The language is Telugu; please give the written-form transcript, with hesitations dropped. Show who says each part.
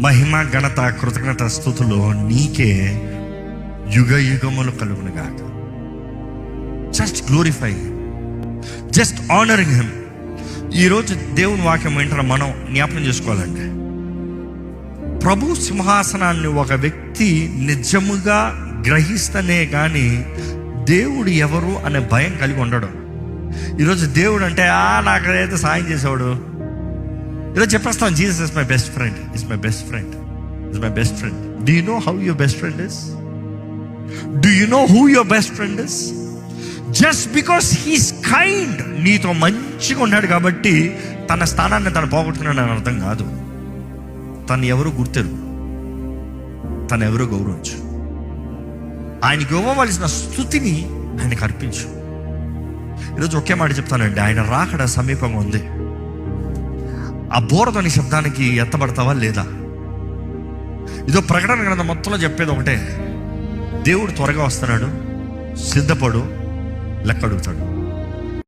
Speaker 1: మహిమ, ఘనత, కృతజ్ఞత, స్తుతులు నీకే యుగ యుగములు కలుగునుగాక. Just glorify, just honouring him. ఈరోజు దేవుని వాక్యం ఏంటంటే మనం జ్ఞాపకం చేసుకోవాలండి, ప్రభు సింహాసనాన్ని ఒక వ్యక్తి నిజముగా గ్రహిస్తనే కానీ దేవుడు ఎవరు అనే భయం కలిగి ఉండడం. ఈరోజు దేవుడు అంటే నాకైతే సాయం చేసేవాడు. ఈరోజు చెప్పేస్తాం, Jesus is my best friend, is my best friend, is my best friend. Do you know how your best friend is? Do you know who your best friend is? Just because he's kind, నీతో మంచిగా ఉన్నాడు కాబట్టి తన స్థానాన్ని తను పోగొట్టుకున్నాడు అని అర్థం కాదు. తను ఎవరు గుర్తెరుగు, తను ఎవరు గౌరవించు, ఆయనకి ఇవ్వవలసిన స్తుతిని ఆయనకు అర్పించు. ఈరోజు ఒకే మాట చెప్తానండి, ఆయన రాకడ సమీపంగా ఉంది. ఆ బోరతోని శబ్దానికి ఎత్తబడతావా లేదా? ఇదో ప్రకటన గ్రంథం మొత్తంలో చెప్పేది ఒకటే, దేవుడు త్వరగా వస్తున్నాడు, సిద్ధపడు, లెక్క అడుగుతాడు.